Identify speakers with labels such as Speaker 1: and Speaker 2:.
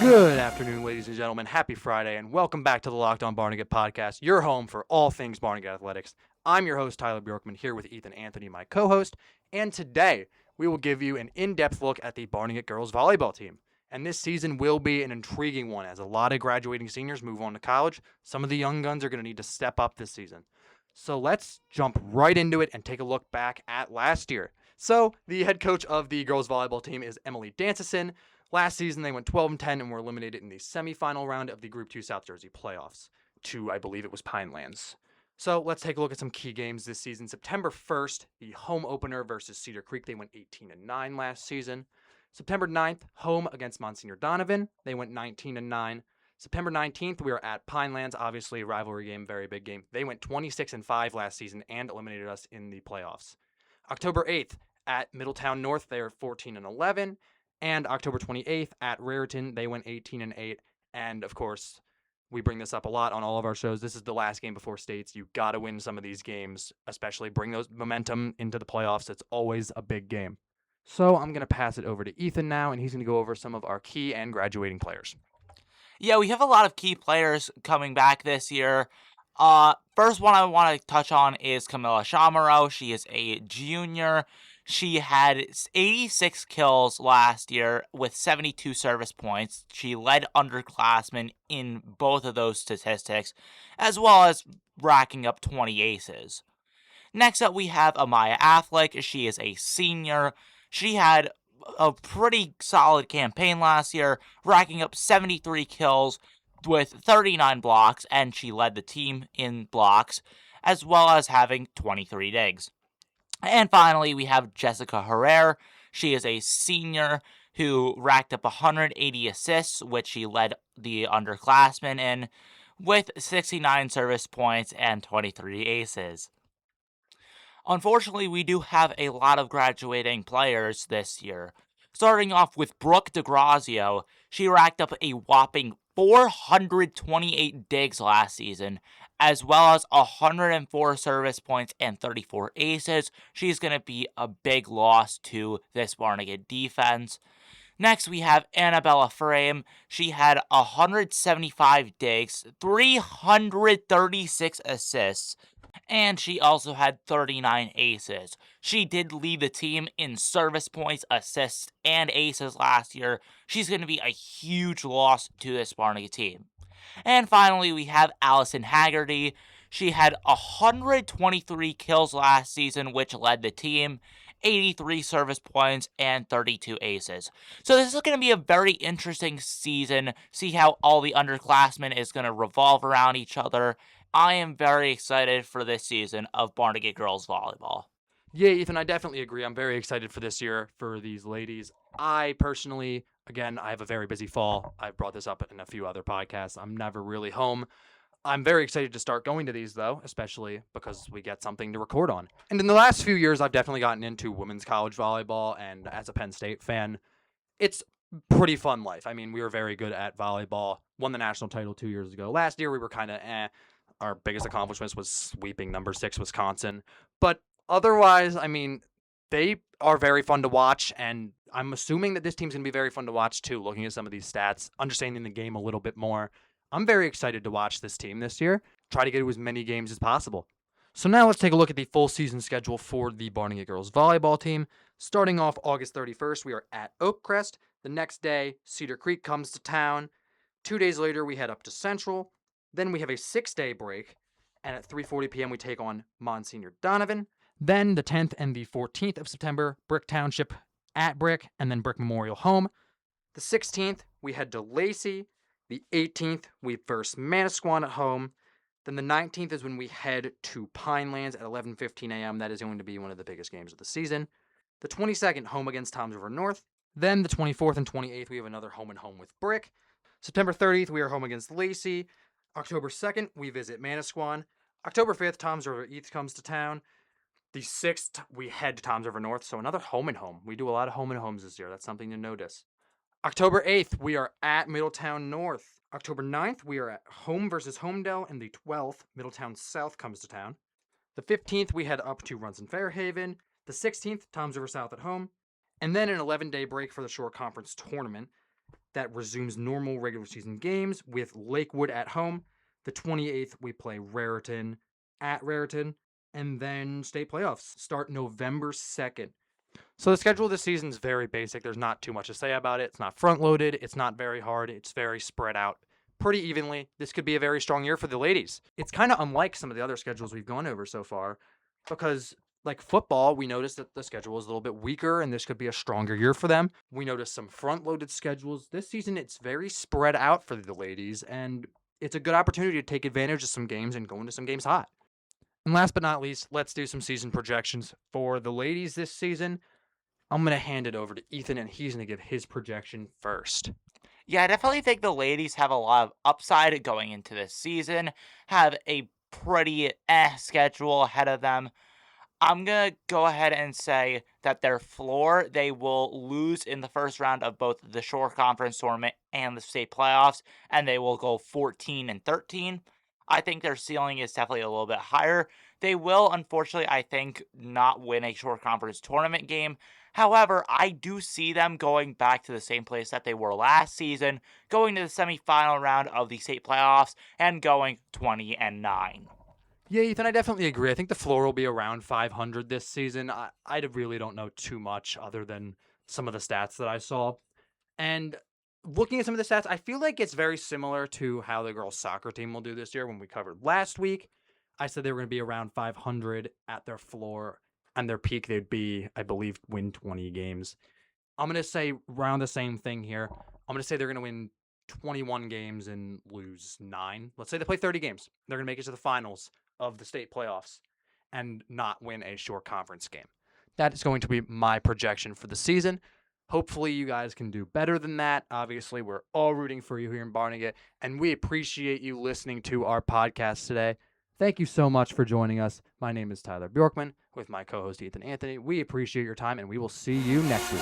Speaker 1: Good afternoon, ladies and gentlemen. Happy Friday, and welcome back to the Locked On Barnegat Podcast, your home for all things Barnegat Athletics. I'm your host, Tyler Bjorkman, here with Ethan Anthony, my co-host, and today we will give you an in-depth look at the Barnegat Girls Volleyball team. And this season will be an intriguing one as a lot of graduating seniors move on to college. Some of the young guns are going to need to step up this season. So let's jump right into it and take a look back at last year. So the head coach of the girls volleyball team is Emily Danceson. Last season, they went 12-10 and were eliminated in the semifinal round of the Group 2 South Jersey playoffs to, I believe it was Pinelands. So let's take a look at some key games this season. September 1st, the home opener versus Cedar Creek. They went 18-9 last season. September 9th, home against Monsignor Donovan. They went 19-9. September 19th, we were at Pinelands, obviously a rivalry game, very big game. They went 26-5 last season and eliminated us in the playoffs. October 8th, at Middletown North, they were 14-11. And October 28th at Raritan, they went 18-8. And of course, we bring this up a lot on all of our shows. This is the last game before states. You got to win some of these games, especially bring those momentum into the playoffs. It's always a big game. So I'm going to pass it over to Ethan now, and he's going to go over some of our key and graduating players.
Speaker 2: Yeah, we have a lot of key players coming back this year. First one I want to touch on is Camilla Chamorro. She is a junior. She had 86 kills last year with 72 service points. She led underclassmen in both of those statistics, as well as racking up 20 aces. Next up, we have Amaya Affleck. She is a senior. She had a pretty solid campaign last year, racking up 73 kills with 39 blocks, and she led the team in blocks, as well as having 23 digs. And finally, we have Jessica Herrera. She is a senior who racked up 180 assists, which she led the underclassmen in, with 69 service points and 23 aces. Unfortunately, we do have a lot of graduating players this year. Starting off with Brooke DeGrazio, she racked up a whopping 428 digs last season, as well as 104 service points and 34 aces. She's going to be a big loss to this Barnegat defense. Next, we have Annabella Frame. She had 175 digs, 336 assists, and she also had 39 aces. She did lead the team in service points, assists, and aces last year. She's going to be a huge loss to this Barnegat team. And finally, we have Allison Haggerty. She had 123 kills last season, which led the team, 83 service points, and 32 aces. So this is going to be a very interesting season. See how all the underclassmen is going to revolve around each other. I am very excited for this season of Barnegat Girls Volleyball.
Speaker 1: Yeah, Ethan, I definitely agree. I'm very excited for this year for these ladies. I personally, again, I have a very busy fall. I've brought this up in a few other podcasts. I'm never really home. I'm very excited to start going to these, though, especially because we get something to record on. And in the last few years, I've definitely gotten into women's college volleyball, and as a Penn State fan, it's pretty fun life. I mean, we were very good at volleyball, won the national title 2 years ago. Last year, we were kind of Our biggest accomplishments was sweeping number 6 Wisconsin. But otherwise, I mean, they are very fun to watch, and I'm assuming that this team's going to be very fun to watch too, looking at some of these stats, understanding the game a little bit more. I'm very excited to watch this team this year, try to get to as many games as possible. So now let's take a look at the full season schedule for the Barnegat Girls Volleyball team. Starting off August 31st, we are at Oakcrest. The next day, Cedar Creek comes to town. 2 days later, we head up to Central. Then we have a 6-day break, and at 3:40 p.m. we take on Monsignor Donovan. Then the 10th and the 14th of September, Brick Township at Brick, and then Brick Memorial home. The 16th, we head to Lacey. The 18th, we verse Manasquan at home. Then the 19th is when we head to Pinelands at 11:15 a.m. That is going to be one of the biggest games of the season. The 22nd, home against Toms River North. Then the 24th and 28th, we have another home and home with Brick. September 30th, we are home against Lacey. October 2nd, we visit Manasquan. October 5th, Toms River East comes to town. The 6th, we head to Toms River North, so another home and home. We do a lot of home and homes this year. That's something to notice. October 8th, we are at Middletown North. October 9th, we are at home versus Homedale, and the 12th, Middletown South comes to town. The 15th, we head up to Runson Fairhaven. The 16th, Toms River South at home. And then an 11-day break for the Shore Conference Tournament. that resumes normal regular season games with Lakewood at home. The 28th, we play Raritan at Raritan. And then state playoffs start November 2nd. So the schedule this season is very basic. There's not too much to say about it. It's not front-loaded. It's not very hard. It's very spread out pretty evenly. This could be a very strong year for the ladies. It's kind of unlike some of the other schedules we've gone over so far because, like football, we noticed that the schedule is a little bit weaker and this could be a stronger year for them. We noticed some front-loaded schedules. This season, it's very spread out for the ladies, and it's a good opportunity to take advantage of some games and go into some games hot. And last but not least, let's do some season projections for the ladies this season. I'm going to hand it over to Ethan, and he's going to give his projection first.
Speaker 2: Yeah, I definitely think the ladies have a lot of upside going into this season, have a pretty schedule ahead of them. I'm going to go ahead and say that their floor, they will lose in the first round of both the Shore Conference Tournament and the state playoffs, and they will go 14-13. I think their ceiling is definitely a little bit higher. They will, unfortunately, I think, not win a Shore Conference Tournament game. However, I do see them going back to the same place that they were last season, going to the semifinal round of the state playoffs, and going 20-9.
Speaker 1: Yeah, Ethan, I definitely agree. I think the floor will be around 500 this season. I really don't know too much other than some of the stats that I saw. And looking at some of the stats, I feel like it's very similar to how the girls' soccer team will do this year when we covered last week. I said they were going to be around 500 at their floor. And their peak, they'd be, I believe, win 20 games. I'm going to say around the same thing here. I'm going to say they're going to win 21 games and lose 9. Let's say they play 30 games. They're going to make it to the finals of the state playoffs and not win a Shore Conference game. That is going to be my projection for the season. Hopefully you guys can do better than that. Obviously, we're all rooting for you here in Barnegat, and we appreciate you listening to our podcast today. Thank you so much for joining us. My name is Tyler Bjorkman with my co-host Ethan Anthony. We appreciate your time, and we will see you next week.